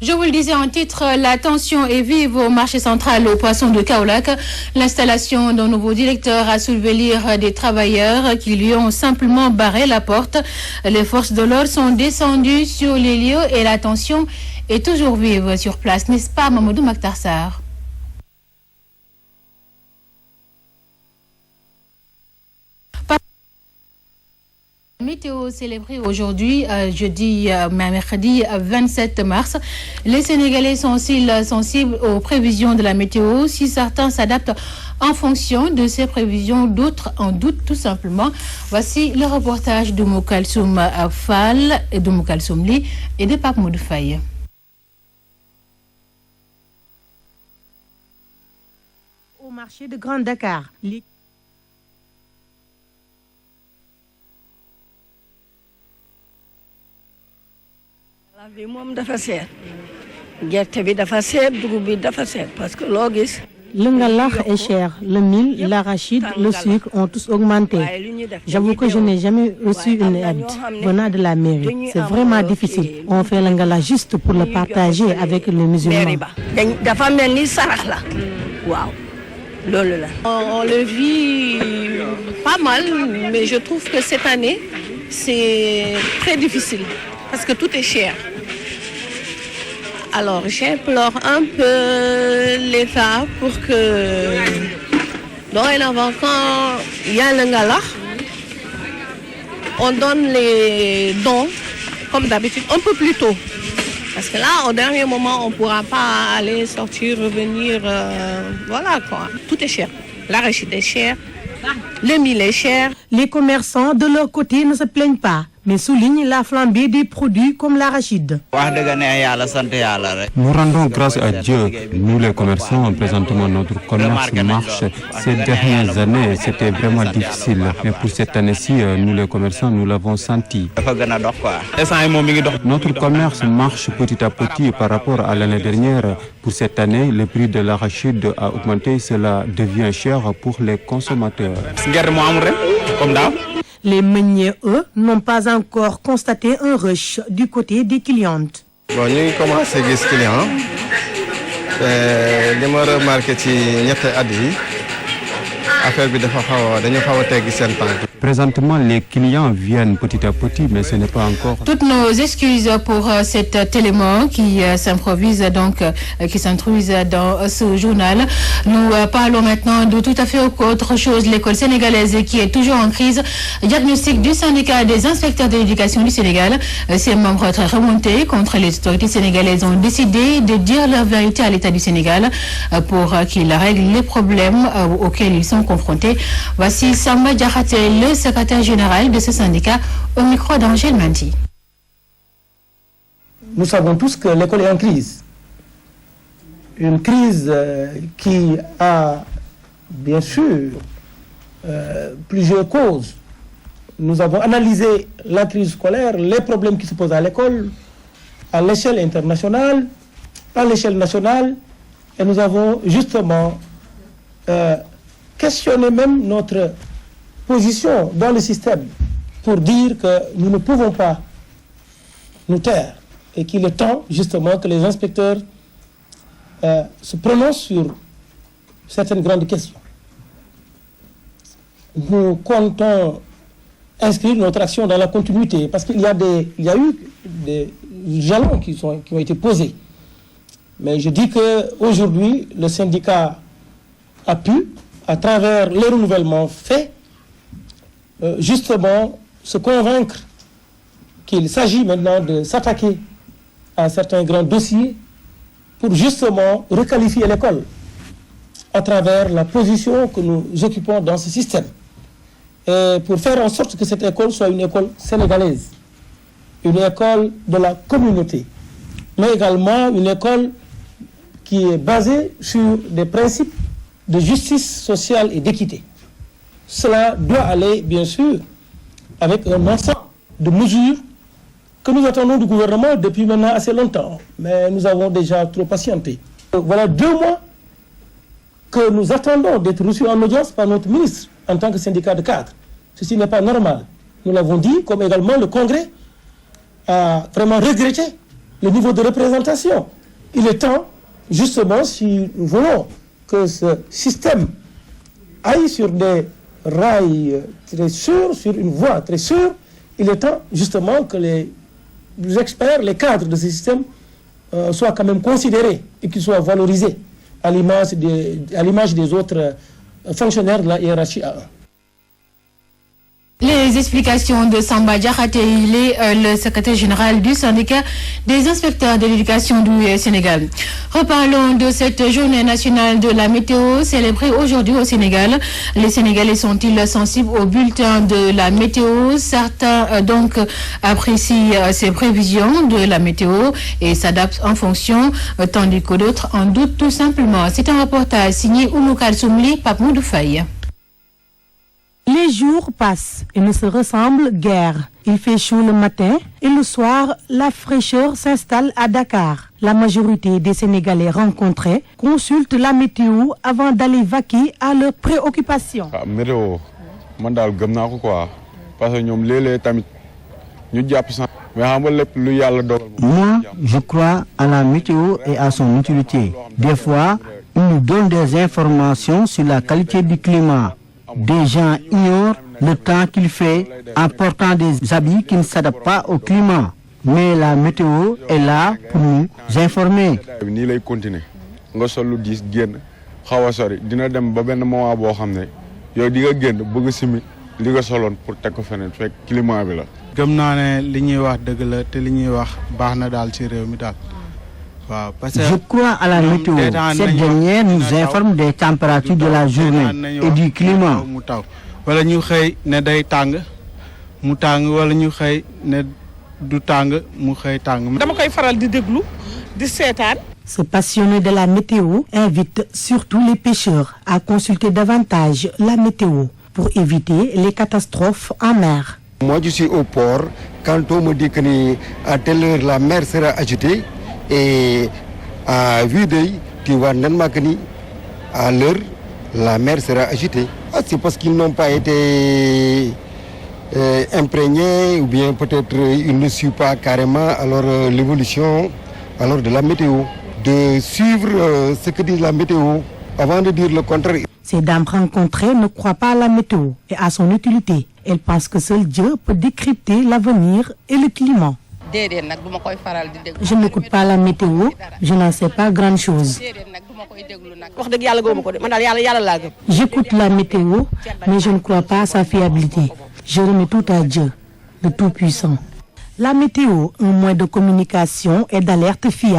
Je vous le disais en titre, la tension est vive au marché central au poisson de Kaolack. L'installation d'un nouveau directeur a soulevé l'ire des travailleurs qui lui ont simplement barré la porte. Les forces de l'ordre sont descendues sur les lieux et la tension est toujours vive sur place, n'est-ce pas, Mamadou Makhtar Sarr? Météo célébrée aujourd'hui, mercredi 27 mars. Les Sénégalais sont sensibles aux prévisions de la météo. Si certains s'adaptent en fonction de ces prévisions, d'autres en doutent tout simplement. Voici le reportage de Moukalsoum Fall, et de Moukalsoum Li et de Pape Modou Faye. Au marché de Grand Dakar, bi moom dafa seet gerte bi dafa seet dugub bi dafa seet parce que loo gis. Le ngalax est cher, le mil, l'arachide, le sucre ont tous augmenté. J'avoue que je n'ai jamais reçu une aide venant de la mairie. C'est vraiment difficile. On fait le ngalax juste pour le partager avec les musulmans. dafa mel ni sarax la waaw loolu la. On le vit pas mal, mais je trouve que cette année c'est très difficile parce que tout est cher. Alors, j'implore un peu l'État pour que, dorénavant, quand il y a le ngalax, on donne les dons, comme d'habitude, un peu plus tôt. Parce que là, au dernier moment, on ne pourra pas aller sortir, revenir, voilà quoi. Tout est cher. L'arachide est cher, le mil est cher. Les commerçants, de leur côté, ne se plaignent pas, mais soulignent la flambée des produits comme l'arachide. Nous rendons grâce à Dieu. Nous les commerçants, présentement notre commerce marche. Ces dernières années, c'était vraiment difficile. Mais pour cette année-ci, nous les commerçants, nous l'avons senti. Notre commerce marche petit à petit par rapport à l'année dernière. Pour cette année, le prix de l'arachide a augmenté. Cela devient cher pour les consommateurs. Les meuniers, eux, n'ont pas encore constaté un rush du côté des clientes. Bon, nous commençons à gis clients. Li ma remarqué ci ñetti at yi affaire bi dafa dañu xaw a teggi seen tànk. Présentement, les clients viennent petit à petit, mais ce n'est pas encore. Toutes nos excuses pour cet élément qui s'improvise donc, qui s'introduise dans ce journal. Nous parlons maintenant de tout à fait autre chose. L'école sénégalaise qui est toujours en crise. Diagnostic du syndicat des inspecteurs de l'éducation du Sénégal. Ces membres très remontés contre les autorités sénégalaises ont décidé de dire leur vérité à l'État du Sénégal pour qu'il règle les problèmes auxquels ils sont confrontés. Voici Samba Diakhaté, le secrétaire général de ce syndicat, au micro d'Angèle Menti. Nous savons tous que l'école est en crise. Une crise qui a bien sûr plusieurs causes. Nous avons analysé la crise scolaire, les problèmes qui se posent à l'école, à l'échelle internationale, à l'échelle nationale, et nous avons justement questionné même notre position dans le système pour dire que nous ne pouvons pas nous taire et qu'il est temps justement que les inspecteurs se prononcent sur certaines grandes questions. Nous comptons inscrire notre action dans la continuité parce qu'il y a eu des jalons qui ont été posés. Mais je dis qu'aujourd'hui, le syndicat a pu, à travers le renouvellement fait, justement se convaincre qu'il s'agit maintenant de s'attaquer à certains grands dossiers pour justement requalifier l'école à travers la position que nous occupons dans ce système et pour faire en sorte que cette école soit une école sénégalaise, une école de la communauté, mais également une école qui est basée sur des principes de justice sociale et d'équité. Cela doit aller, bien sûr, avec un ensemble de mesures que nous attendons du gouvernement depuis maintenant assez longtemps. Mais nous avons déjà trop patienté. Voilà 2 mois que nous attendons d'être reçus en audience par notre ministre en tant que syndicat de cadres. Ceci n'est pas normal. Nous l'avons dit, comme également le Congrès a vraiment regretté le niveau de représentation. Il est temps, justement, si nous voulons que ce système aille sur des rails très sûrs, sur une voie très sûre, il est temps, justement, que les experts, les cadres de ce système soient quand même considérés et qu'ils soient valorisés à l'image des autres fonctionnaires de la hiérarchie A1. Les explications de Samba Diakhaté, il est le secrétaire général du syndicat des inspecteurs de l'éducation du Sénégal. Reparlons de cette journée nationale de la météo célébrée aujourd'hui au Sénégal. Les Sénégalais sont-ils sensibles au bulletin de la météo? Certains donc apprécient ces prévisions de la météo et s'adaptent en fonction, tandis que d'autres en doutent tout simplement. C'est un reportage signé Ounoukal Soumli, Pape Moudou Faye. Les jours passent et ne se ressemblent guère. Il fait chaud le matin et le soir, la fraîcheur s'installe à Dakar. La majorité des Sénégalais rencontrés consultent la météo avant d'aller vaquer à leurs préoccupations. Météo, man daal gëm naa ko quoi parce que ñoom léeg-léeg tamit ñu jàpp sax mais xam nga lépp lu yàlla dogal. Moi, je crois à la météo et à son utilité. Des fois, il nous donne des informations sur la qualité du climat. Des gens ignorent le temps qu'il fait en portant des habits qui ne s'adaptent pas au climat. Mais la météo est là pour nous informer. nii lay continuer nga sol lu diis génn xaw a sori dina dem ba benn moment boo xam ne yow di nga génn bëgg simi li nga soloon pour teg ko feneen fekk climat bi la. gëm naa ne li ñuy wax dëgg la te li ñuy wax baax na daal ci réew mi daal. Je crois à la météo. Cette dernière nous informe des températures de la journée et du climat. wala ñu xëy ne day tàng mu tàng wala ñu xëy ne du tàng mu xëy tàng. dama koy faral di déglu di seetaan. Ce passionné de la météo invite surtout les pêcheurs à consulter davantage la météo pour éviter les catastrophes en mer. Moi, je suis au port. Quand on me dit qu'à telle heure la mer sera agitée, et à vue d'œil, tu vois à l'heure, la mer sera agitée. C'est parce qu'ils n'ont pas été imprégnés ou bien peut-être ils ne suivent pas carrément alors l'évolution alors de la météo. De suivre ce que dit la météo avant de dire le contraire. Ces dames rencontrées ne croient pas à la météo et à son utilité. Elles pensent que seul Dieu peut décrypter l'avenir et le climat. Je n'écoute pas la météo, je n'en sais pas grand-chose. J'écoute la météo, mais je ne crois pas à sa fiabilité. Je remets tout à Dieu, le Tout-Puissant. La météo, un moyen de communication et d'alerte fiable.